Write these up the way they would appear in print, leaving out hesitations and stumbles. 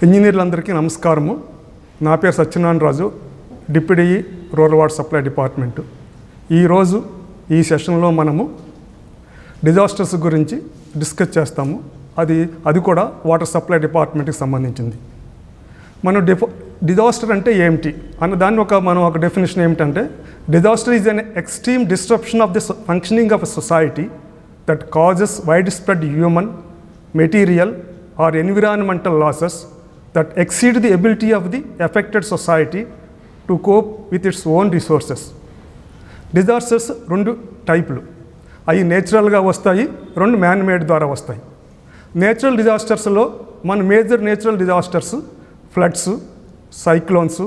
ఇంజనీర్లందరికీ నమస్కారము. నా పేరు Satyanarayana Raju, deputy rural water supply department. ఈరోజు ఈ సెషన్లో మనము డిజాస్టర్స్ గురించి డిస్కస్ చేస్తాము. అది కూడా వాటర్ సప్లై డిపార్ట్మెంట్కి సంబంధించింది. మనం డిజాస్టర్ అంటే ఏమిటి అన్న దాన్ని మనం ఒక డెఫినేషన్ ఏమిటంటే, disaster is an extreme disruption of the functioning of a society that causes wide spread human, material or environmental losses that exceed the ability of the affected society to cope with its own resources. Disasters రెండు టైపులు, అవి నేచురల్గా వస్తాయి, రెండు man made ద్వారా వస్తాయి. Natural డిజాస్టర్స్లో మన major natural disasters floods, cyclones,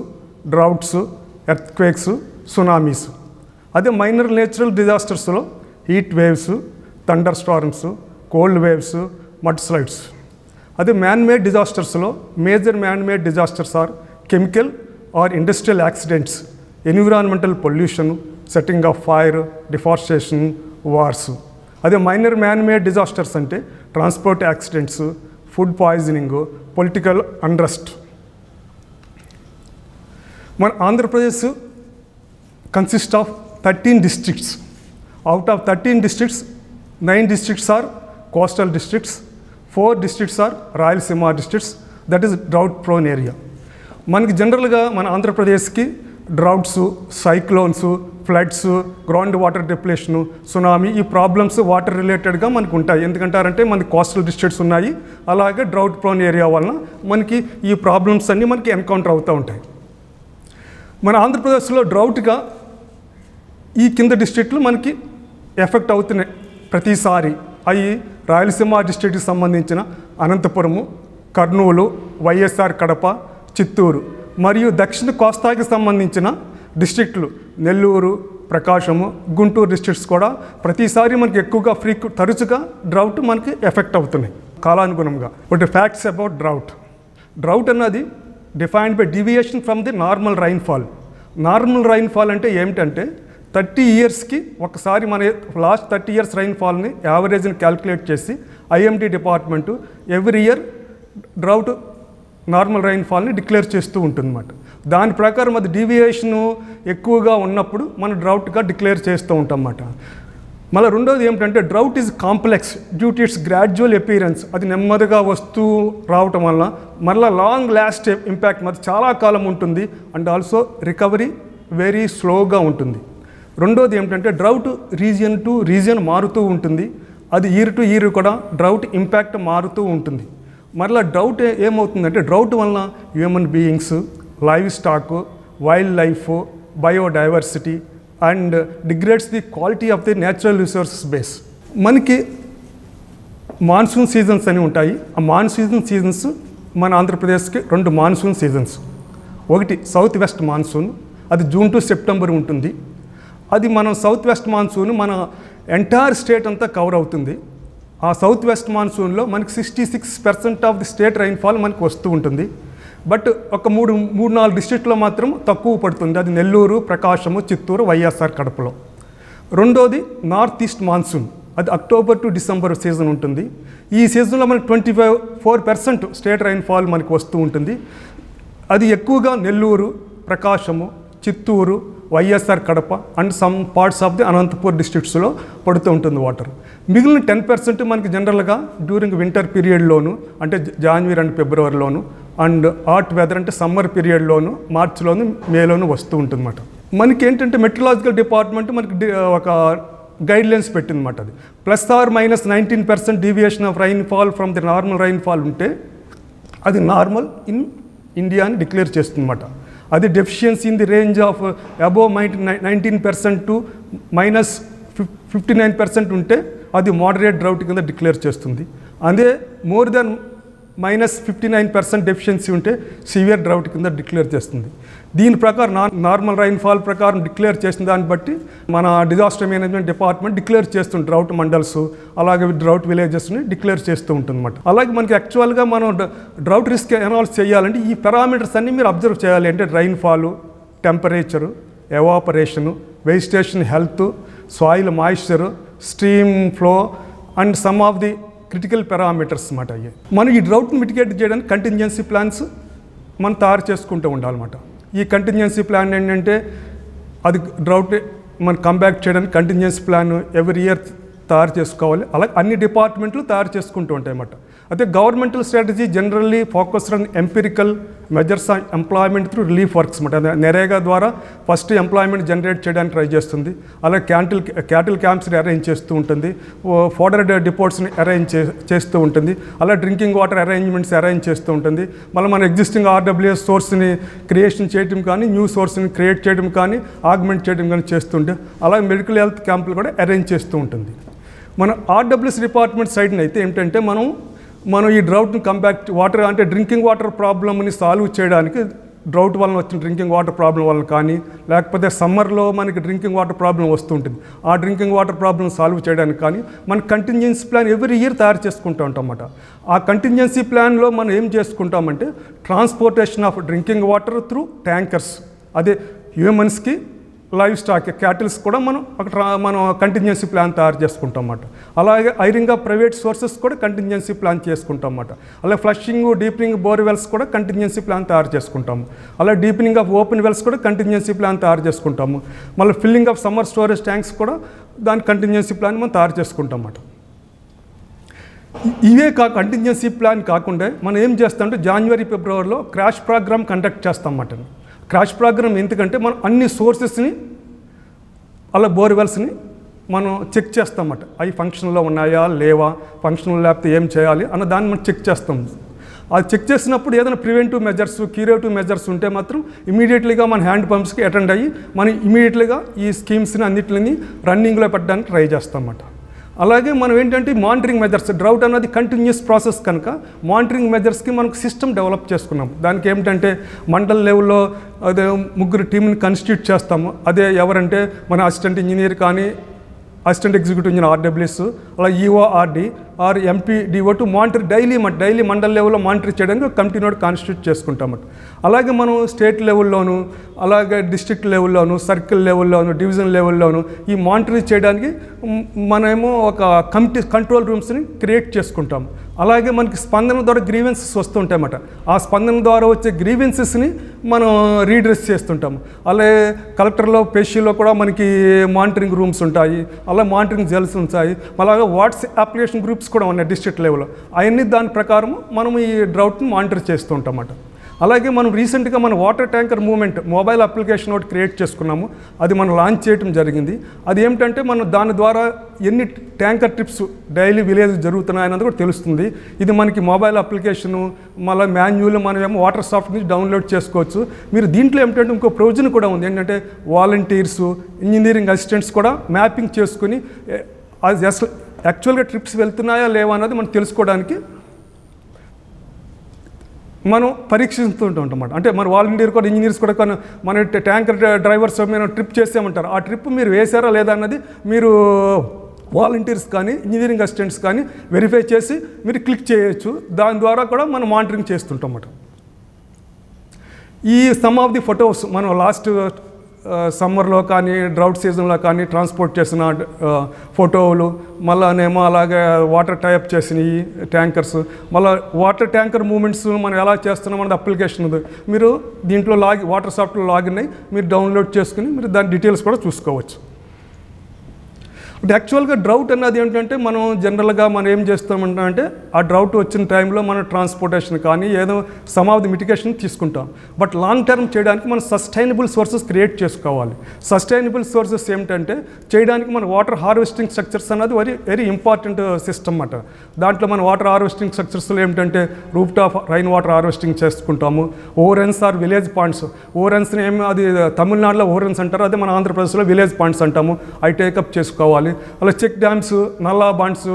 droughts, earthquakes, tsunamis. అదే మైనర్ నేచురల్ డిజాస్టర్స్లో heat waves, thunder storms, cold waves, mud slides. అదే మ్యాన్ మేడ్ డిజాస్టర్స్లో major man made disasters are chemical or industrial accidents, environmental pollution, setting off fire, deforestation, wars. అదే minor man made disasters అంటే transport accidents, food poisoning, political unrest. మన Andhra Pradesh consist of 13 districts. Out of 13 districts, 9 districts are coastal districts, 4 districts are Rayalaseema districts, that is drought prone area. మనకి జనరల్గా మన ఆంధ్రప్రదేశ్కి droughts, cyclones, floods, ground water depletion, tsunami, ఈ problems water రిలేటెడ్గా మనకు ఉంటాయి. ఎందుకంటారంటే మనకి కోస్టల్ డిస్ట్రిక్ట్స్ ఉన్నాయి, అలాగే డ్రౌట్ ప్రోన్ ఏరియా వలన మనకి ఈ ప్రాబ్లమ్స్ అన్నీ మనకి ఎన్కౌంటర్ అవుతూ ఉంటాయి. మన ఆంధ్రప్రదేశ్లో డ్రౌట్గా ఈ కింద డిస్ట్రిక్ట్లు మనకి ఎఫెక్ట్ అవుతున్నాయి ప్రతిసారి. అవి రాయలసీమ డిస్ట్రిక్ట్కి సంబంధించిన అనంతపురము, కర్నూలు, వైఎస్ఆర్ కడప, చిత్తూరు, మరియు దక్షిణ కోస్తాకి సంబంధించిన డిస్ట్రిక్ట్లు నెల్లూరు, ప్రకాశము, గుంటూరు డిస్ట్రిక్ట్స్ కూడా ప్రతిసారి మనకి ఎక్కువగా తరచుగా డ్రౌట్ మనకి ఎఫెక్ట్ అవుతున్నాయి కాలానుగుణంగా. బట్ ఫ్యాక్ట్స్ అబౌట్ డ్రౌట్ అన్నది defined by deviation from the normal rainfall. Normal rainfall అంటే ఏమిటంటే 30 yearsకి ఒకసారి మన లాస్ట్ 30 years రైన్ఫాల్ని యావరేజ్ని క్యాల్కులేట్ చేసి IMD department every year drought normal రైన్ఫాల్ని డిక్లేర్ చేస్తూ ఉంటుందన్నమాట. దాని ప్రకారం అది డీవియేషను ఎక్కువగా ఉన్నప్పుడు మనం డ్రౌట్గా డిక్లేర్ చేస్తూ ఉంటాం అన్నమాట. మళ్ళీ రెండోది ఏమిటంటే drought is complex due to it's gradual appearance. అది నెమ్మదిగా వస్తూ రావటం వల్ల మళ్ళీ లాంగ్ లాస్ట్ ఇంపాక్ట్ మరి చాలా కాలం ఉంటుంది, అండ్ ఆల్సో రికవరీ వెరీ స్లోగా ఉంటుంది. రెండోది ఏమిటంటే డ్రౌట్ రీజియన్ టు రీజియన్ మారుతూ ఉంటుంది, అది ఇయర్ టు ఇయర్ కూడా డ్రౌట్ ఇంపాక్ట్ మారుతూ ఉంటుంది. మరలా డ్రౌట్ ఏమవుతుందంటే డ్రౌట్ వలన human beings, live stock, wild life, biodiversity and degrades the quality of the natural resources base. మనకి మాన్సూన్ సీజన్స్ అని ఉంటాయి. ఆ మాన్సూన్ సీజన్స్ మన ఆంధ్రప్రదేశ్కి 2 మాన్సూన్ సీజన్స్. ఒకటి సౌత్ వెస్ట్ మాన్సూన్, అది జూన్ టు సెప్టెంబర్ ఉంటుంది. అది మనం సౌత్ వెస్ట్ మాన్సూన్ మన ఎంటైర్ స్టేట్ అంతా కవర్ అవుతుంది. ఆ సౌత్ వెస్ట్ మాన్సూన్లో మనకి 66% ఆఫ్ ది స్టేట్ రైన్ఫాల్ మనకు వస్తూ ఉంటుంది. బట్ ఒక 3-4 డిస్ట్రిక్ట్లో మాత్రం తక్కువ పడుతుంది, అది నెల్లూరు, ప్రకాశము, చిత్తూరు, వైఎస్ఆర్ కడపలో. రెండోది నార్త్ ఈస్ట్ మాన్సూన్, అది అక్టోబర్ టు డిసెంబర్ సీజన్ ఉంటుంది. ఈ సీజన్లో మనకి 24% స్టేట్ రైన్ఫాల్ మనకు వస్తూ ఉంటుంది. అది ఎక్కువగా Nellore, Prakasam, Chittoor, YSR Kadapa and some parts of the Anantapur డిస్ట్రిక్ట్స్లో పడుతూ ఉంటుంది వాటర్. మిగిలిన 10% మనకి జనరల్గా డ్యూరింగ్ వింటర్ పీరియడ్లోను, అంటే జనవరి అండ్ ఫిబ్రవరిలోను, అండ్ హాట్ వెదర్ అంటే సమ్మర్ పీరియడ్లోను, మార్చిలోను, మేలోను వస్తూ ఉంటుందన్నమాట. మనకి ఏంటంటే మెట్రలాజికల్ డిపార్ట్మెంట్ మనకి ఒక గైడ్లైన్స్ పెట్టిందన్నమాట. అది +or-19% deviation of rainfall from the normal rainfall ఉంటే అది నార్మల్ ఇన్ ఇండియా అని డిక్లేర్ చేస్తుందన్నమాట. అది deficiency in the range of above 19% to -59% ఉంటే అది మోడరేట్ డ్రౌట్ కింద డిక్లేర్ చేస్తుంది. అదే మోర్ దెన్ -59% డెఫిషియన్సీ ఉంటే సివియర్ డ్రౌట్ కింద డిక్లేర్ చేస్తుంది. దీని ప్రకారం నార్మల్ రైన్ఫాల్ ప్రకారం డిక్లేర్ చేసిన దాన్ని బట్టి మన డిజాస్టర్ మేనేజ్మెంట్ డిపార్ట్మెంట్ డిక్లేర్ చేస్తుంది డ్రౌట్ మండల్స్, అలాగే డ్రౌట్ విలేజెస్ని డిక్లేర్ చేస్తూ ఉంటుందన్నమాట. అలాగే మనకి యాక్చువల్గా మనం డ్రౌట్ రిస్క్ అనాలిసిస్ చేయాలంటే ఈ పారామీటర్స్ అన్నీ మీరు అబ్జర్వ్ చేయాలి. అంటే rainfall, temperature, evaporation, vegetation health, soil moisture, stream flow and some of the critical parameters అన్నమాట అయ్యి. మనం ఈ డ్రౌట్ని మిటిగేట్ చేయడానికి కంటింజెన్సీ ప్లాన్స్ మనం తయారు చేసుకుంటూ ఉండాలన్నమాట. ఈ కంటింజెన్సీ ప్లాన్ ఏంటంటే అది డ్రౌట్ మనం కంబ్యాక్ చేయడానికి కంటింజెన్సీ ప్లాన్ ఎవ్రీ ఇయర్ తయారు చేసుకోవాలి. అలాగే అన్ని డిపార్ట్మెంట్లు తయారు చేసుకుంటూ ఉంటాయి అన్నమాట. అయితే governmental strategy generally focused on empirical measures on employment through relief works అన్నమాట. నెరేగా ద్వారా ఫస్ట్ ఎంప్లాయ్మెంట్ జనరేట్ చేయడానికి ట్రై చేస్తుంది. అలాగే క్యాటిల్ క్యాంప్స్ని అరేంజ్ చేస్తూ ఉంటుంది, ఫోడర్ డిపోట్స్ని అరేంజ్ చేస్తూ ఉంటుంది, అలా డ్రింకింగ్ వాటర్ అరేంజ్మెంట్స్ అరేంజ్ చేస్తూ ఉంటుంది. మళ్ళీ మన ఎగ్జిస్టింగ్ ఆర్డబ్ల్యూఎస్ సోర్స్ని క్రియేషన్ చేయడం కానీ, న్యూ సోర్స్ని క్రియేట్ చేయడం కానీ, ఆగ్మెంట్ చేయడం కానీ చేస్తుంటే, అలాగే మెడికల్ హెల్త్ క్యాంపులు కూడా అరేంజ్ చేస్తూ ఉంటుంది. మన ఆర్డబ్ల్యూఎస్ డిపార్ట్మెంట్ సైడ్ని అయితే ఏంటంటే మనం ఈ డ్రౌట్ని కంబ్యాక్ వాటర్ అంటే డ్రింకింగ్ వాటర్ ప్రాబ్లమ్ని సాల్వ్ చేయడానికి, డ్రౌట్ వలన వచ్చిన డ్రింకింగ్ వాటర్ ప్రాబ్లం వల్ల కానీ, లేకపోతే సమ్మర్లో మనకి డ్రింకింగ్ వాటర్ ప్రాబ్లం వస్తుంటుంది, ఆ డ్రింకింగ్ వాటర్ ప్రాబ్లం సాల్వ్ చేయడానికి కానీ మన కంటింజెన్సీ ప్లాన్ ఎవ్రీ ఇయర్ తయారు చేసుకుంటూ ఉంటాం అన్నమాట. ఆ కంటింజెన్సీ ప్లాన్లో మనం ఏం చేసుకుంటామంటే transportation of drinking water through tankers, అదే హ్యూమన్స్కి లైవ్ స్టాక్ క్యాటిల్స్ కూడా మనం కంటింజెన్సీ ప్లాన్ తయారు చేసుకుంటాం అన్నమాట. అలాగే ఐరింగ్ ఆఫ్ ప్రైవేట్ సోర్సెస్ కూడా కంటింజెన్సీ ప్లాన్ చేసుకుంటాం అన్నమాట. అలాగే ఫ్లషింగ్ డీపెనింగ్ బోర్ వెల్స్ కూడా కంటింజెన్సీ ప్లాన్ తయారు చేసుకుంటాము. అలాగే డీపెనింగ్ ఆఫ్ ఓపెన్ వెల్స్ కూడా కంటింజెన్సీ ప్లాన్ తయారు చేసుకుంటాము. మళ్ళీ filling of summer storage tanks కూడా దాని కంటింజెన్సీ ప్లాన్ మనం తయారు చేసుకుంటాం అన్నమాట. ఇవే కంటింజెన్సీ ప్లాన్ కాకుండా మనం ఏం చేస్తామంటే జనవరి ఫిబ్రవరిలో క్రాష్ ప్రోగ్రామ్ కండక్ట్ చేస్తాం అన్నమాట. క్రాష్ ప్రోగ్రామ్ ఎందుకంటే మనం అన్ని సోర్సెస్ని అలా బోర్వెల్స్ని మనం చెక్ చేస్తామన్నమాట. అవి ఫంక్షన్లో ఉన్నాయా లేవా, ఫంక్షన్లో లేకపోతే ఏం చేయాలి అన్న దాన్ని మనం చెక్ చేస్తాం. అది చెక్ చేసినప్పుడు ఏదైనా ప్రివెంటివ్ మెజర్స్, క్యూరేటివ్ మెజర్స్ ఉంటే మాత్రం ఇమీడియట్లీగా మన హ్యాండ్ పంప్స్కి అటెండ్ అయ్యి మనం ఇమీడియట్లీగా ఈ స్కీమ్స్ని అన్నింటిని రన్నింగ్లో పెట్టడానికి ట్రై చేస్తామన్నమాట. అలాగే మనం ఏంటంటే మానిటరింగ్ మెజర్స్, డ్రౌట్ అన్నది కంటిన్యూస్ ప్రాసెస్ కనుక మానిటరింగ్ మెజర్స్కి మనకు సిస్టమ్ డెవలప్ చేసుకున్నాం. దానికి ఏమిటంటే మండల్ లెవెల్లో అదే 3 టీంని కాన్స్టిట్యూట్ చేస్తాము. అదే ఎవరంటే మన అసిస్టెంట్ ఇంజనీర్ కానీ, అసిస్టెంట్ ఎగ్జిక్యూటివ్ ఇంజనీర్ ఆర్డబ్ల్యూఎస్, అలా EORD or MPDO to monitor daily mandal లెవెల్లో మానిటర్ చేయడానికి కమిటీ నోట్ కాన్స్టిట్యూట్ చేసుకుంటామట. అలాగే మనం స్టేట్ లెవెల్లోను, అలాగే డిస్ట్రిక్ట్ లెవెల్లోను, సర్కిల్ లెవెల్లోను, డివిజన్ లెవెల్లోను ఈ మానిటరింగ్ చేయడానికి మనమేమో ఒక కమిటీ కంట్రోల్ రూమ్స్ని క్రియేట్ చేసుకుంటాం. అలాగే మనకి స్పందన ద్వారా గ్రీవెన్సెస్ వస్తుంటాయన్నమాట. ఆ స్పందన ద్వారా వచ్చే గ్రీవెన్సెస్ని మనం రీడ్రెస్ చేస్తుంటాము. అలాగే కలెక్టర్లో, పేషీలో కూడా మనకి మానిటరింగ్ రూమ్స్ ఉంటాయి, అలా మానిటరింగ్ జెల్స్ ఉంటాయి. అలాగే వాట్సాప్ అప్లికేషన్ గ్రూప్స్ కూడా ఉన్నాయి డిస్ట్రిక్ట్ లెవెల్లో. అవన్నీ దాని ప్రకారం మనం ఈ డ్రౌట్ని మానిటర్ చేస్తూ ఉంటామన్నమాట. అలాగే మనం రీసెంట్గా మన water tanker movement mobile application ఒకటి క్రియేట్ చేసుకున్నాము. అది మనం లాంచ్ చేయడం జరిగింది. అది ఏమిటంటే మనం దాని ద్వారా ఎన్ని ట్యాంకర్ ట్రిప్స్ డైలీ విలేజ్ జరుగుతున్నాయన్నది కూడా తెలుస్తుంది. ఇది మనకి మొబైల్ అప్లికేషను, మళ్ళీ మాన్యువల్ మనమేమో వాటర్ సాఫ్ట్ నుంచి డౌన్లోడ్ చేసుకోవచ్చు. మీరు దీంట్లో ఏమిటంటే ఇంకో ప్రొవిజన్ కూడా ఉంది. ఏంటంటే వాలంటీర్సు, ఇంజనీరింగ్ అసిస్టెంట్స్ కూడా మ్యాపింగ్ చేసుకుని అది అసలు యాక్చువల్గా ట్రిప్స్ వెళ్తున్నాయా లేవా అన్నది మనం తెలుసుకోవడానికి మనం పరీక్షిస్తూ ఉంటామన్నమాట. అంటే మన వాలంటీర్ కూడా, ఇంజనీర్స్ కూడా మన ట్యాంకర్ డ్రైవర్స్ మేము ట్రిప్ చేసామంటారు. ఆ ట్రిప్ మీరు వేసారా లేదా అన్నది మీరు వాలంటీర్స్ కానీ, ఇంజనీరింగ్ అసిస్టెంట్స్ కానీ వెరిఫై చేసి మీరు క్లిక్ చేయొచ్చు. దాని ద్వారా కూడా మనం మానిటరింగ్ చేస్తుంటాం అన్నమాట. ఈ సమ్ ఆఫ్ ది ఫొటోస్ మనం లాస్ట్ సమ్మర్లో కానీ, డ్రౌట్ సీజన్లో కానీ ట్రాన్స్పోర్ట్ చేసిన ఫోటోలు, మళ్ళానేమో అలాగే వాటర్ టైప్ చేసినవి ట్యాంకర్స్, మళ్ళీ వాటర్ ట్యాంకర్ మూమెంట్స్ మనం ఎలా చేస్తున్నాం అన్నది అప్లికేషన్ ఉంది. మీరు దీంట్లో వాటర్ సాఫ్ట్లో లాగిన్ అయ్యి మీరు డౌన్లోడ్ చేసుకుని మీరు దాని డీటెయిల్స్ కూడా చూసుకోవచ్చు. బట్ యాక్చువల్గా డ్రౌట్ అన్నది ఏంటంటే మనం జనరల్గా మనం ఏం చేస్తామంటే ఆ డ్రౌట్ వచ్చిన టైంలో మనం ట్రాన్స్పోర్టేషన్ కానీ ఏదో సమ్ ఆఫ్ ది మిటిగేషన్ తీసుకుంటాం. బట్ లాంగ్ టర్మ్ చేయడానికి మనం సస్టైనబుల్ సోర్సెస్ క్రియేట్ చేసుకోవాలి. సస్టైనబుల్ సోర్సెస్ ఏమిటంటే చేయడానికి మన వాటర్ హార్వెస్టింగ్ స్ట్రక్చర్స్ అన్నది వెరీ ఇంపార్టెంట్ సిస్టమ్ అన్నమాట. దాంట్లో మన వాటర్ హార్వెస్టింగ్ స్ట్రక్చర్స్లో ఏమిటంటే roof top rain water harvesting చేసుకుంటాము. ఓవరెన్స్ ఆర్ విలేజ్ పాయింట్స్. ఓవరెన్స్ని ఏమి అది తమిళనాడులో ఓవరెన్స్ అంటారు, అదే మన ఆంధ్రప్రదేశ్లో విలేజ్ పాయింట్స్ అంటాము. అవి టేకప్ చేసుకోవాలి. అలా చెక్ డ్యామ్స్, నల్లా బాండ్స్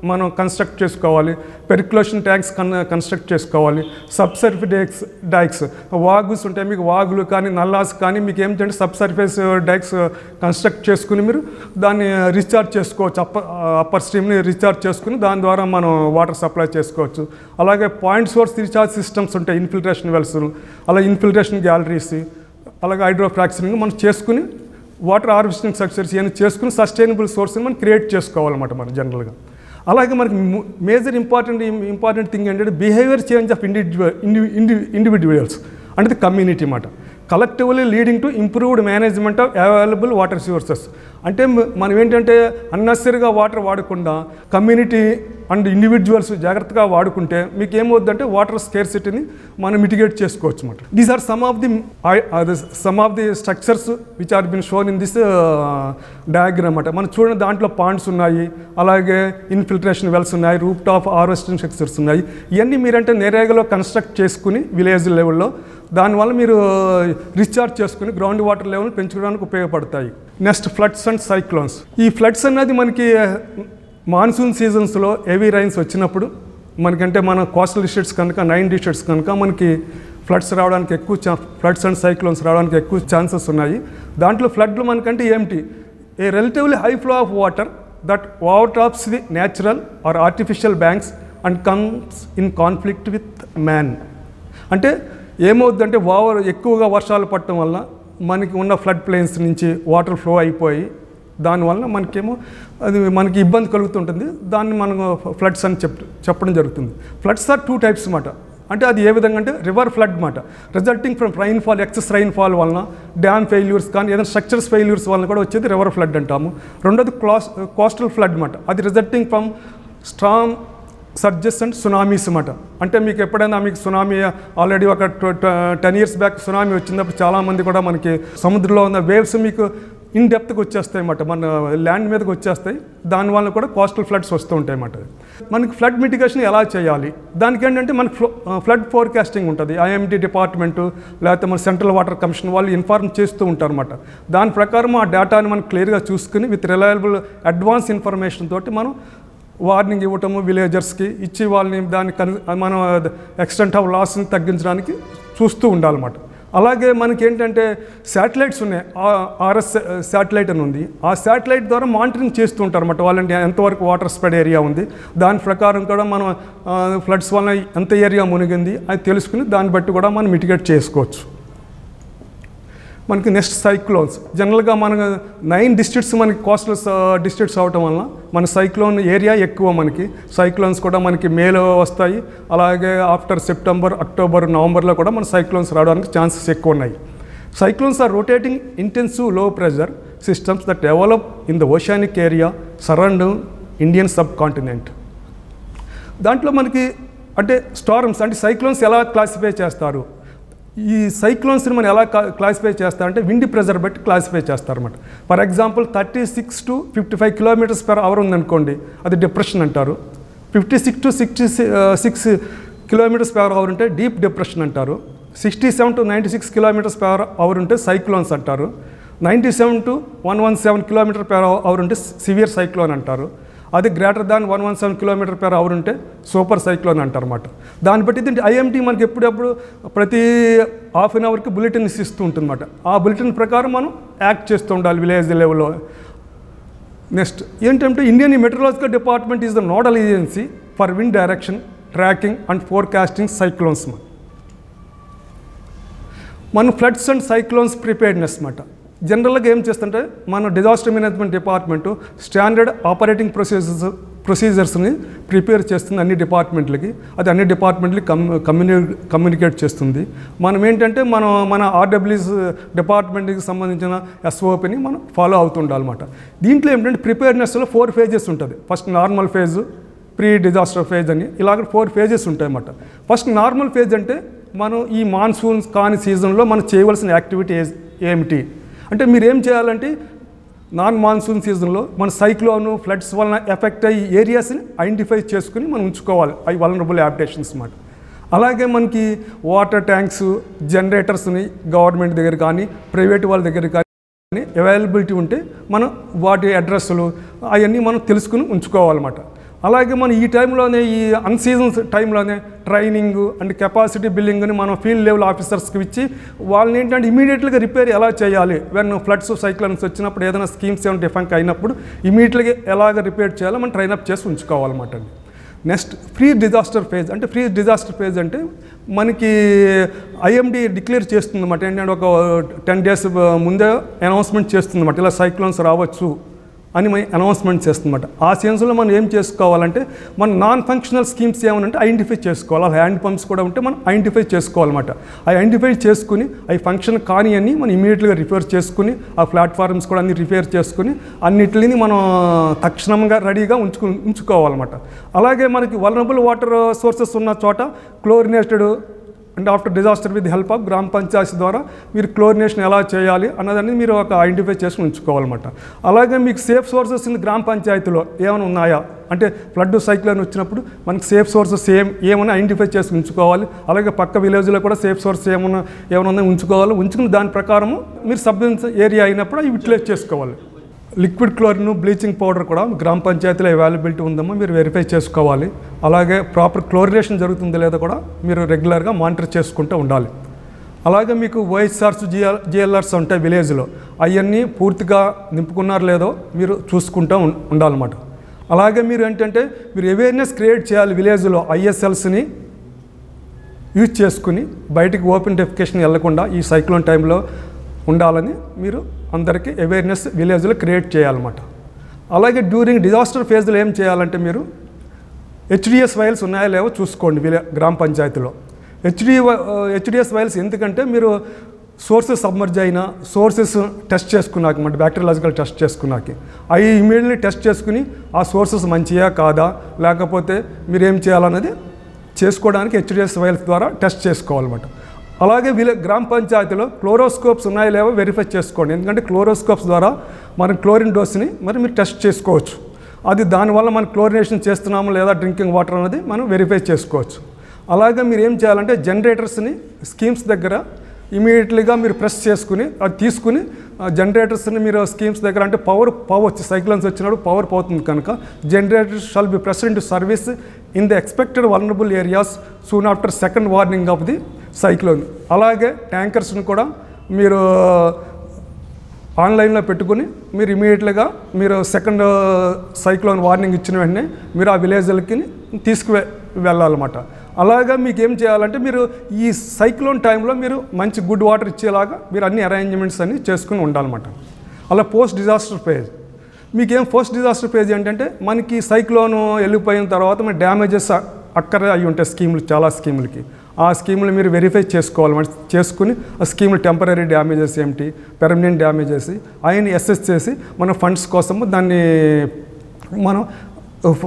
మనం కన్స్ట్రక్ట్ చేసుకోవాలి. పెరిక్యులేషన్ ట్యాంక్స్ కన్స్ట్రక్ట్ చేసుకోవాలి. సబ్సర్ఫేస్ డైక్స్, వాగుస్ ఉంటాయి మీకు, వాగులు కానీ నల్లాస్ కానీ మీకు ఏమిటంటే సబ్సర్ఫేస్ డైక్స్ కన్స్ట్రక్ట్ చేసుకుని మీరు దాన్ని రీఛార్జ్ చేసుకోవచ్చు. అప్పర్ స్ట్రీమ్ని రీఛార్జ్ చేసుకుని దాని ద్వారా మనం వాటర్ సప్లై చేసుకోవచ్చు. అలాగే పాయింట్ సోర్స్ రీఛార్జ్ సిస్టమ్స్ ఉంటాయి, ఇన్ఫిల్ట్రేషన్ వెల్స్, అలా ఇన్ఫిల్ట్రేషన్ గ్యాలరీస్, అలాగే హైడ్రోఫ్రాక్చరింగ్ మనం చేసుకుని వాటర్ హార్వెస్టింగ్ స్ట్రక్చర్స్ ఇవన్నీ చేసుకుని సస్టైనబుల్ సోర్స్ని మనం క్రియేట్ చేసుకోవాలన్నమాట మనం జనరల్గా. అలాగే మనకి మేజర్ ఇంపార్టెంట్ థింగ్ ఏంటంటే బిహేవియర్ చేంజ్ ఆఫ్ ఇండివిజువల్స్ అంటే ది కమ్యూనిటీ మాట, collectively leading to improved management of available water resources. అంటే మనం ఏంటంటే అన్నెసరీగా వాటర్ వాడకుండా కమ్యూనిటీ అండ్ ఇండివిజువల్స్ జాగ్రత్తగా వాడుకుంటే మీకు ఏమవుద్దంటే వాటర్ స్కేర్సిటీని మనం మిటిగేట్ చేసుకోవచ్చు అన్నమాట. These are some of the structures which are been shown in this diagram అన్నమాట. మనం చూడండి దాంట్లో పాండ్స్ ఉన్నాయి, అలాగే ఇన్ఫిల్ట్రేషన్ వెల్స్ ఉన్నాయి, రూప్ టాప్ హార్వెస్టింగ్ స్ట్రక్చర్స్ ఉన్నాయి. ఇవన్నీ మీరంటే నేరేగాలో కన్స్ట్రక్ట్ చేసుకుని విలేజ్ లెవెల్లో దానివల్ల మీరు రీఛార్జ్ చేసుకుని గ్రౌండ్ వాటర్ లెవెల్ పెంచుకోవడానికి ఉపయోగపడతాయి. Next floods and cyclones. ఈ ఫ్లడ్స్ అనేది మనకి మాన్సూన్ సీజన్స్లో హెవీ రైన్స్ వచ్చినప్పుడు మనకంటే మన కోస్టల్ డిస్ట్రిక్ట్స్ కనుక 9 డిస్ట్రిక్ట్స్ కనుక మనకి ఫ్లడ్స్ రావడానికి ఫ్లడ్స్ అండ్ సైక్లోన్స్ రావడానికి ఎక్కువ ఛాన్సెస్ ఉన్నాయి. దాంట్లో ఫ్లడ్లు మనకంటే ఏమిటి, a relatively high flow of water that overtops the natural or artificial banks and comes in conflict with man. అంటే ఏమవుద్దంటే ఎక్కువగా వర్షాలు పడటం వల్ల మనకి ఉన్న ఫ్లడ్ ప్లేన్స్ నుంచి వాటర్ ఫ్లో అయిపోయి దానివల్ల మనకి ఇబ్బంది కలుగుతుంటుంది. దాన్ని మనం ఫ్లడ్స్ అని చెప్పడం జరుగుతుంది. ఫ్లడ్స్ ఆర్ 2 టైప్స్ అన్నమాట. అంటే అది ఏ విధంగా అంటే రివర్ ఫ్లడ్ అన్నమాట, resulting from rainfall, excess rainfall వలన, డ్యామ్ ఫెయిల్యూర్స్ కానీ ఏదైనా స్ట్రక్చర్స్ ఫెయిల్యూర్స్ వలన కూడా వచ్చేది రివర్ ఫ్లడ్ అంటాము. రెండోది కోస్టల్ ఫ్లడ్ అన్నమాట, అది resulting from strong surges and tsunamis అన్నమాట. అంటే మీకు ఎప్పుడైనా మీకు సునామీ ఆల్రెడీ ఒక 10 years బ్యాక్ సునామీ వచ్చినప్పుడు చాలామంది కూడా మనకి సముద్రంలో ఉన్న వేవ్స్ మీకు ఇన్ డెప్త్కి వచ్చేస్తాయి అన్నమాట, మన ల్యాండ్ మీదకి వచ్చేస్తాయి. దానివల్ల కూడా కోస్టల్ ఫ్లడ్స్ వస్తూ ఉంటాయి అన్నమాట. మనకి ఫ్లడ్ మిటిగేషన్ ఎలా చేయాలి, దానికి ఏంటంటే మనకి ఫ్లడ్ ఫోర్కాస్టింగ్ ఉంటుంది. ఐఎండీ డిపార్ట్మెంటు లేకపోతే మన సెంట్రల్ వాటర్ కమిషన్ వాళ్ళు ఇన్ఫార్మ్ చేస్తూ ఉంటారు అన్నమాట. దాని ప్రకారం ఆ డేటాని మనం క్లియర్గా చూసుకుని విత్ రిలయబుల్ అడ్వాన్స్ ఇన్ఫర్మేషన్ తోటి మనం వార్నింగ్ ఇవ్వటము విలేజర్స్కి ఇచ్చి వాళ్ళని మనం ఎక్స్టెంట్ ఆఫ్ లాస్ని తగ్గించడానికి చూస్తూ ఉండాలన్నమాట. అలాగే మనకి ఏంటంటే శాటిలైట్స్ ఉన్నాయి, ఆర్ఎస్ శాటిలైట్ అని ఉంది. ఆ శాటిలైట్ ద్వారా మానిటరింగ్ చేస్తూ ఉంటారు అన్నమాట. వాళ్ళంటే ఎంతవరకు వాటర్ స్ప్రెడ్ ఏరియా ఉంది, దాని ప్రకారం కూడా మనం ఫ్లడ్స్ వల్ల ఎంత ఏరియా మునిగింది అది తెలుసుకుని దాన్ని బట్టి కూడా మనం మిటిగేట్ చేసుకోవచ్చు. మనకి నెక్స్ట్ సైక్లోన్స్. జనరల్గా మన 9 డిస్ట్రిక్ట్స్ మనకి కోస్టల్ డిస్ట్రిక్ట్స్ అవటం వలన మన సైక్లోన్ ఏరియా ఎక్కువ. మనకి సైక్లోన్స్ కూడా మనకి మేలో వస్తాయి, అలాగే ఆఫ్టర్ సెప్టెంబర్, అక్టోబర్, నవంబర్లో కూడా మన సైక్లోన్స్ రావడానికి ఛాన్సెస్ ఎక్కువ ఉన్నాయి. సైక్లోన్స్ ఆర్ రొటేటింగ్ ఇంటెన్సివ్ లో pressure systems that develop in the oceanic area surrounding Indian sub continent. దాంట్లో మనకి అంటే స్టార్మ్స్ అంటే సైక్లోన్స్ ఎలా క్లాసిఫై చేస్తారు, ఈ సైక్లోన్స్ని మనం ఎలా క్లాసిఫై చేస్తారంటే విండ్ ప్రెజర్ బట్టి క్లాసిఫై చేస్తారన్నమాట. ఫర్ ఎగ్జాంపుల్ 36 to 55 km/h ఉందనుకోండి, అది డిప్రెషన్ అంటారు. 56 to 66 km/h ఉంటే డీప్ డిప్రెషన్ అంటారు. 67 to 96 km/h ఉంటే సైక్లోన్స్ అంటారు. 97 to 117 km/h ఉంటే సివియర్ సైక్లోన్ అంటారు. అది గ్రేటర్ దాన్ 117 km/h ఉంటే సూపర్ సైక్లోన్ అంటారన్నమాట. దాన్ని బట్టి ఇది ఐఎంటీ మనకి ఎప్పుడప్పుడు ప్రతి హాఫ్ అన్ అవర్కి బులెటిన్ ఇస్తూ ఉంటుందన్నమాట. ఆ బులెటిన్ ప్రకారం మనం యాక్ట్ చేస్తూ ఉండాలి విలేజ్ లెవెల్లో. నెక్స్ట్ ఏంటంటే Indian meteorological department is the nodal agency for wind direction, tracking and forecasting cyclones. మన ఫ్లడ్స్ అండ్ సైక్లోన్స్ ప్రిపేర్డ్నెస్ అన్నమాట. జనరల్గా ఏం చేస్తుంటే మన disaster management department standard operating ప్రొసీజర్స్ని ప్రిపేర్ చేస్తుంది అన్ని డిపార్ట్మెంట్లకి. అది అన్ని డిపార్ట్మెంట్లకి కమ్యూనికేట్ చేస్తుంది. మనం ఏంటంటే మన ఆర్డబ్ల్యూఎస్ డిపార్ట్మెంట్కి సంబంధించిన ఎస్ఓపిని మనం ఫాలో అవుతుండాలన్నమాట. దీంట్లో ఏంటంటే ప్రిపేర్నెస్లో 4 phases ఉంటుంది. First normal phase, pre disaster phase అని ఇలాగ 4 phases ఉంటాయి అన్నమాట. ఫస్ట్ నార్మల్ ఫేజ్ అంటే మనం ఈ మాన్సూన్స్ కాని సీజన్లో మనం చేయవలసిన యాక్టివిటీ ఏమిటి అంటే మీరు ఏం చేయాలంటే నాన్ మాన్సూన్ సీజన్లో మన సైక్లోను ఫ్లడ్స్ వలన ఎఫెక్ట్ అయ్యే ఏరియాస్ని ఐడెంటిఫై చేసుకుని మనం ఉంచుకోవాలి, అవి వల్నరబుల్ హ్యాబిటేషన్స్ అన్నమాట. అలాగే మనకి వాటర్ ట్యాంక్స్, జనరేటర్స్ని గవర్నమెంట్ దగ్గర కానీ ప్రైవేట్ వాళ్ళ దగ్గర కానీ అవైలబిలిటీ ఉంటే మనం వాటి అడ్రస్లు అవన్నీ మనం తెలుసుకుని ఉంచుకోవాలన్నమాట. అలాగే మనం ఈ టైంలోనే ఈ అన్సీజన్స్ టైంలోనే ట్రైనింగ్ అండ్ కెపాసిటీ బిల్డింగ్ని మనం ఫీల్డ్ లెవెల్ ఆఫీసర్స్కి ఇచ్చి వాళ్ళని ఏంటంటే ఇమీడియట్గా రిపేర్ ఎలా చేయాలి, వెన్ ఫ్లడ్స్ సైక్లోన్స్ వచ్చినప్పుడు ఏదైనా స్కీమ్స్ ఏమైనా డిఫంక్ అయినప్పుడు ఇమీడియట్గా ఎలాగ రిపేర్ చేయాలో మనం ట్రైనప్ చేసి ఉంచుకోవాలన్నమాట. Next pre disaster phase. అంటే ప్రీ డిజాస్టర్ ఫేజ్ అంటే మనకి ఐఎండీ డిక్లేర్ చేస్తుందన్నమాట. ఏంటంటే ఒక 10 days ముందే అనౌన్స్మెంట్ చేస్తుందన్నమాట, ఇలా సైక్లోన్స్ రావచ్చు అని మనం అనౌన్స్మెంట్ చేస్తుందన్నమాట. ఆ సెన్స్లో మనం ఏం చేసుకోవాలంటే మన నాన్ ఫంక్షనల్ స్కీమ్స్ ఏమనంటే ఐడెంటిఫై చేసుకోవాలి. హ్యాండ్ పంప్స్ కూడా ఉంటే మనం ఐడెంటిఫై చేసుకోవాలన్నమాట. అవి ఐడెంటిఫై చేసుకుని అవి ఫంక్షన్ కానీ అన్ని మనం ఇమీడియట్గా రిపేర్ చేసుకుని ఆ ప్లాట్ఫామ్స్ కూడా అన్ని రిపేర్ చేసుకుని అన్నిటిని మనం తక్షణంగా రెడీగా ఉంచుకోవాలన్నమాట. అలాగే మనకి వల్నరబుల్ వాటర్ సోర్సెస్ ఉన్న చోట chlorinated and after disaster with help of గ్రామ పంచాయతీ ద్వారా మీరు క్లోరినేషన్ ఎలా చేయాలి అన్నదాన్ని మీరు ఒక ఐడెంటిఫై చేసుకుని ఉంచుకోవాలన్నమాట. అలాగే మీకు సేఫ్ సోర్సెస్ ఇన్ గ్రామ పంచాయతీలో ఏమైనా ఉన్నాయా అంటే ఫ్లడ్ సైక్లోన్ వచ్చినప్పుడు మనకి సేఫ్ సోర్సెస్ ఏమైనా ఐడెంటిఫై చేసి ఉంచుకోవాలి. అలాగే పక్క విలేజ్లో కూడా సేఫ్ సోర్స్ ఏమైనా ఉంచుకోవాలి. ఉంచుకుని దాని ప్రకారము మీరు సబ్ ఏరియా అయినప్పుడు అవి యూటిలైజ్ చేసుకోవాలి. లిక్విడ్ క్లోరిన్ బ్లీచింగ్ పౌడర్ కూడా గ్రామ పంచాయతీలో అవైలబిలిటీ ఉందమ్మా, మీరు వెరిఫై చేసుకోవాలి. అలాగే ప్రాపర్ క్లోరినేషన్ జరుగుతుందో లేదో కూడా మీరు రెగ్యులర్గా మానిటర్ చేసుకుంటూ ఉండాలి. అలాగే మీకు ఓఎస్ఆర్స్ జిఎల్ఆర్స్ ఉంటాయి విలేజ్లో, అవన్నీ పూర్తిగా నింపుకున్నారో లేదో మీరు చూసుకుంటూ ఉండాలన్నమాట. అలాగే మీరు ఏంటంటే మీరు అవేర్నెస్ క్రియేట్ చేయాలి విలేజ్లో. ఐఎస్ఎల్స్ని యూజ్ చేసుకుని బయటికి ఓపెన్ డెఫికేషన్ వెళ్లకుండా ఈ సైక్లోన్ టైంలో ఉండాలని మీరు అందరికీ అవేర్నెస్ విలేజ్లో క్రియేట్ చేయాలన్నమాట. అలాగే డ్యూరింగ్ డిజాస్టర్ ఫేజ్లో ఏం చేయాలంటే మీరు హెచ్డిఎస్ వైల్స్ ఉన్నాయో లేవో చూసుకోండి గ్రామ పంచాయతీలో. హెచ్డిఎస్ వైల్స్ ఎందుకంటే మీరు సోర్సెస్ సబ్మర్జ్ అయినా సోర్సెస్ టెస్ట్ చేసుకున్నాక అంటే బ్యాక్టీరియాలజికల్ టెస్ట్ చేసుకున్నాక అవి ఇమీడియట్లీ టెస్ట్ చేసుకుని ఆ సోర్సెస్ మంచియా కాదా లేకపోతే మీరు ఏం చేయాలన్నది చేసుకోవడానికి హెచ్డిఎస్ వైల్స్ ద్వారా టెస్ట్ చేసుకోవాలన్నమాట. అలాగే గ్రామ పంచాయతీలో క్లోరోస్కోప్స్ ఉన్నాయో లేవో వెరిఫై చేసుకోండి. ఎందుకంటే క్లోరోస్కోప్స్ ద్వారా మనం క్లోరిన్ డోస్ని మరి మీరు టెస్ట్ చేసుకోవచ్చు. అది దానివల్ల మనం క్లోరినేషన్ చేస్తున్నాము లేదా డ్రింకింగ్ వాటర్ అనేది మనం వెరిఫై చేసుకోవచ్చు. అలాగే మీరు ఏం చేయాలంటే జనరేటర్స్ని స్కీమ్స్ దగ్గర ఇమీడియట్లీగా మీరు ప్రెస్ చేసుకుని అది తీసుకుని జనరేటర్స్ని మీరు స్కీమ్స్ దగ్గర అంటే పవర్ వచ్చి సైక్లోన్స్ వచ్చినప్పుడు పవర్ పోతుంది కనుక generators shall be present to service in the expected vulnerable areas soon after second warning of the cyclone. అలాగే ట్యాంకర్స్ని కూడా మీరు ఆన్లైన్లో పెట్టుకుని మీరు ఇమీడియట్గా మీరు సెకండ్ సైక్లోన్ వార్నింగ్ ఇచ్చిన వెంటనే మీరు ఆ విలేజ్లకి వెళ్ళాలన్నమాట. అలాగా మీకు ఏం చేయాలంటే మీరు ఈ సైక్లోన్ టైంలో మీరు మంచి గుడ్ వాటర్ ఇచ్చేలాగా మీరు అన్ని అరేంజ్మెంట్స్ అన్నీ చేసుకుని ఉండాలన్నమాట. అలా పోస్ట్ డిజాస్టర్ ఫేజ్ మీకేం పోస్ట్ డిజాస్టర్ ఫేజ్ ఏంటంటే మనకి సైక్లోన్ వెళ్ళిపోయిన తర్వాత మన డ్యామేజెస్ అక్కడే అవి ఉంటాయి స్కీములు, చాలా స్కీములకి. ఆ స్కీములు మీరు వెరిఫై చేసుకోవాలి. చేసుకుని ఆ స్కీములు టెంపరీ డ్యామేజెస్ ఏమిటి, పెర్మనెంట్ డ్యామేజెస్ అవన్నీ అసెస్ చేసి మన ఫండ్స్ కోసము దాన్ని మనం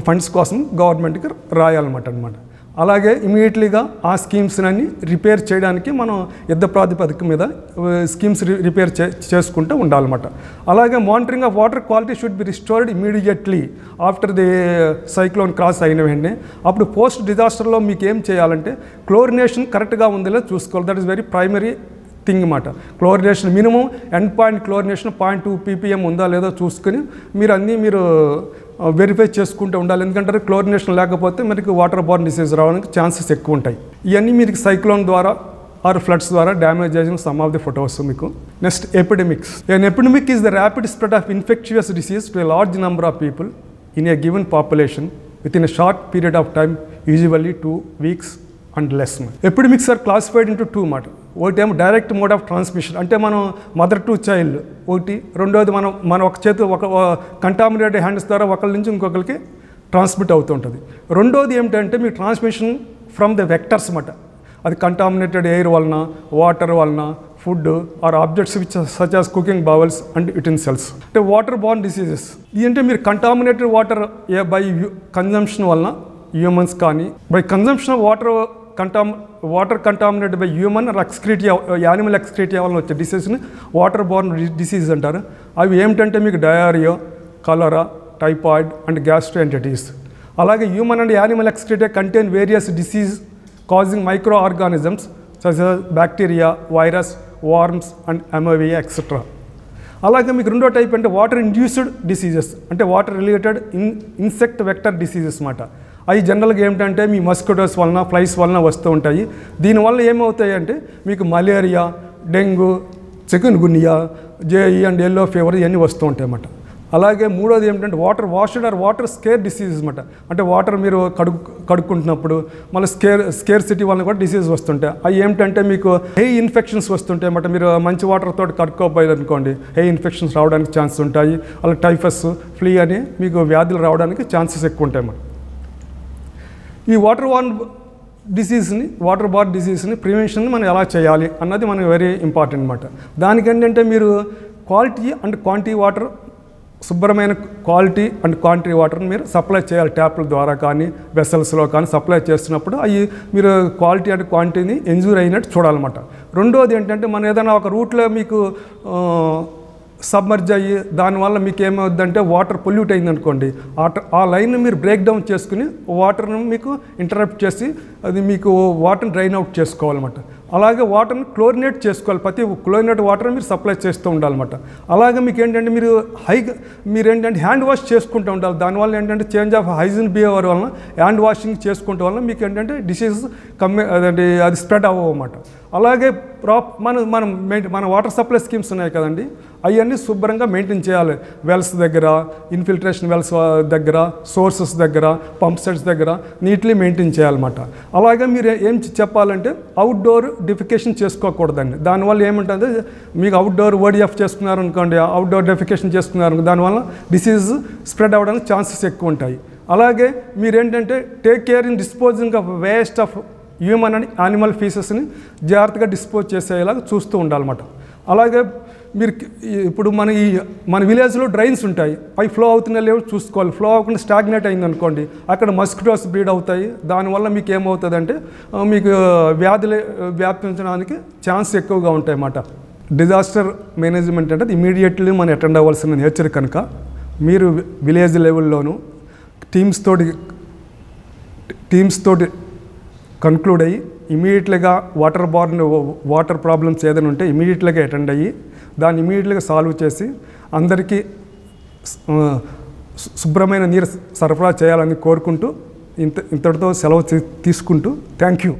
ఫండ్స్ కోసం గవర్నమెంట్కి రాయాలన్నమాట. అలాగే ఇమీడియట్లీగా ఆ స్కీమ్స్ని రిపేర్ చేయడానికి మనం యుద్ధ ప్రాతిపదిక మీద స్కీమ్స్ రిపేర్ చేసుకుంటూ ఉండాలన్నమాట. అలాగే monitoring of water quality should be restored immediately after the cyclone cross అయిన వెంటనే. అప్పుడు పోస్ట్ డిజాస్టర్లో మీకు ఏం చేయాలంటే క్లోరినేషన్ కరెక్ట్గా ఉందో చూసుకోవాలి. That is very primary thing అన్నమాట. Chlorination minimum end point chlorination 0.2 ppm ఉందా లేదో చూసుకుని మీరు అన్నీ మీరు వెరిఫై చేసుకుంటూ ఉండాలి. ఎందుకంటే క్లోరినేషన్ లేకపోతే మనకి వాటర్ బోర్న్ డిసీజ్ రావడానికి ఛాన్సెస్ ఎక్కువ ఉంటాయి. ఇవన్నీ మీకు సైక్లోన్ ద్వారా ఆర్ ఫ్లడ్స్ ద్వారా డ్యామేజ్ చేసిన సమ్ ఆఫ్ ది ఫొటోస్ మీకు. Next epidemics. An epidemic is the rapid spread of infectious disease to a large number of people in a given population within a short period of time, usually 2 weeks and less. Epidemics are classified into 2 మాట. ఒకటేమో direct mode of transmission అంటే మనం mother to child ఒకటి, రెండోది మన ఒక చేతి ఒక కంటామినేటెడ్ హ్యాండ్స్ ద్వారా ఒకరి నుంచి ఇంకొకరికి ట్రాన్స్మిట్ అవుతుంటుంది. రెండోది ఏమిటంటే మీ ట్రాన్స్మిషన్ ఫ్రమ్ ద వెక్టర్స్ అన్నమాట. అది కంటామినేటెడ్ ఎయిర్ వలన, వాటర్ వలన, food or objects which such as cooking bowls and utensils. అంటే వాటర్ బోర్న్ డిసీజెస్ ఇది అంటే మీరు కంటామినేటెడ్ వాటర్ బై కన్జంప్షన్ వలన హ్యూమన్స్ కానీ by consumption of water contaminated by human excreta animal excreta వల్ల వచ్చే డిసీజ్ని వాటర్ బోర్న్ డిసీజ్ అంటారు. అవి ఏమిటంటే మీకు diarrhoea, cholera, typhoid and gastroenteritis. అలాగే human and animal excreta contain various disease causing micro organisms such as bacteria, virus, worms and amoeba etcetera. అలాగే మీకు రెండో టైప్ అంటే వాటర్ ఇండ్యూస్డ్ డిసీజెస్ అంటే water related insect vector diseases అన్నమాట. అవి జనరల్గా ఏమిటంటే మీ మస్కిటోస్ వలన, ఫ్లైస్ వలన వస్తూ ఉంటాయి. దీనివల్ల ఏమవుతాయి అంటే మీకు malaria, dengue, chikungunya, JE and yellow fever ఇవన్నీ వస్తూ ఉంటాయి అన్నమాట. అలాగే మూడోది ఏమిటంటే water washed or water scarce diseases అన్నమాట. అంటే వాటర్ మీరు కడుక్కుంటున్నప్పుడు మళ్ళీ స్కేర్ సిటీ వల్ల కూడా డిసీజ్ వస్తుంటాయి. అవి ఏమిటంటే మీకు హెయి ఇన్ఫెక్షన్స్ వస్తుంటాయి అన్నమాట. మీరు మంచి వాటర్ తోటి కడుక్కోపోయారు అనుకోండి, హెయి ఇన్ఫెక్షన్స్ రావడానికి ఛాన్సెస్ ఉంటాయి. అలా టైఫస్, ఫ్లీ అని మీకు వ్యాధులు రావడానికి ఛాన్సెస్ ఎక్కువ ఉంటాయి అన్నమాట. ఈ వాటర్ బార్న్ డిసీజ్ని ప్రివెన్షన్ మనం ఎలా చేయాలి అన్నది మనకు వెరీ ఇంపార్టెంట్ అన్నమాట. దానికేంటంటే మీరు క్వాలిటీ అండ్ క్వాంటిటీ వాటర్, శుభ్రమైన క్వాలిటీ అండ్ క్వాంటిటీ వాటర్ని మీరు సప్లై చేయాలి. ట్యాప్ల ద్వారా కానీ వెసల్స్లో కానీ సప్లై చేస్తున్నప్పుడు అవి మీరు క్వాలిటీ అండ్ క్వాంటిటీని ఎంజూర్ అయినట్టు చూడాలన్నమాట. రెండోది ఏంటంటే మనం ఏదైనా ఒక రూట్లో మీకు సబ్మర్జ్ అయ్యి దానివల్ల మీకు ఏమవుద్దంటే వాటర్ పొల్యూట్ అయిందనుకోండి, ఆ లైన్ మీరు బ్రేక్ డౌన్ చేసుకుని వాటర్ని మీకు ఇంటరప్ట్ చేసి అది మీకు వాటర్ని డ్రైన్ అవుట్ చేసుకోవాలన్నమాట. అలాగే వాటర్ని క్లోరినేట్ చేసుకోవాలి. ప్రతి క్లోరినేట్ వాటర్ మీరు సప్లై చేస్తూ ఉండాలన్నమాట. అలాగే మీకు ఏంటంటే మీరు ఏంటంటే హ్యాండ్ వాష్ చేసుకుంటూ ఉండాలి. దానివల్ల ఏంటంటే చేంజ్ ఆఫ్ హైజీన్ బిహేవియర్ వలన హ్యాండ్ వాషింగ్ చేసుకుంటే వలన మీకు ఏంటంటే డిసీజ్ అది స్ప్రెడ్ అవ్వమాట. అలాగే మన వాటర్ సప్లై స్కీమ్స్ ఉన్నాయి కదండి, అవన్నీ శుభ్రంగా మెయింటైన్ చేయాలి. వెల్స్ దగ్గర, ఇన్ఫిల్ట్రేషన్ వెల్స్ దగ్గర, సోర్సెస్ దగ్గర, పంప్ సెట్స్ దగ్గర నీట్లీ మెయింటైన్ చేయాలన్నమాట. అలాగే మీరు ఏం చెప్పాలంటే అవుట్డోర్ డెఫికేషన్ చేసుకోకూడదండి. దానివల్ల ఏముంటుంది, మీకు అవుట్డోర్ ఓడిఎఫ్ చేసుకున్నారు అనుకోండి, అవుట్డోర్ డెఫికేషన్ చేసుకున్నారు, దానివల్ల డిసీజ్ స్ప్రెడ్ అవ్వడానికి ఛాన్సెస్ ఎక్కువ ఉంటాయి. అలాగే మీరేంటంటే take care in disposing of waste of human and animal ఫీసెస్ని జాగ్రత్తగా డిస్పోజ్ చేసేలాగా చూస్తూ ఉండాలన్నమాట. అలాగే మీరు ఇప్పుడు మన విలేజ్లో డ్రైన్స్ ఉంటాయి, అవి ఫ్లో అవుతున్న లేవు చూసుకోవాలి. ఫ్లో అవ్వకుండా స్టాగ్నేట్ అయిందనుకోండి, అక్కడ మస్కిటోస్ బ్రీడ్ అవుతాయి. దానివల్ల మీకు ఏమవుతుందంటే మీకు వ్యాధులు వ్యాపించడానికి ఛాన్స్ ఎక్కువగా ఉంటాయి అన్నమాట. డిజాస్టర్ మేనేజ్మెంట్ అంటే ఇమీడియట్లీ మనం అటెండ్ అవ్వాల్సిన నేచర్ కనుక మీరు విలేజ్ లెవెల్లోనూ టీమ్స్ తోటి కన్క్లూడ్ అయ్యి ఇమీడియట్లీగా వాటర్ ప్రాబ్లమ్స్ ఏదైనా ఉంటే ఇమీడియట్లీగా అటెండ్ అయ్యి దాన్ని ఇమీడియట్లీగా సాల్వ్ చేసి అందరికీ శుభ్రమైన నీరు సరఫరా చేయాలని కోరుకుంటూ ఇంతటితో సెలవు తీసుకుంటూ థ్యాంక్ యూ.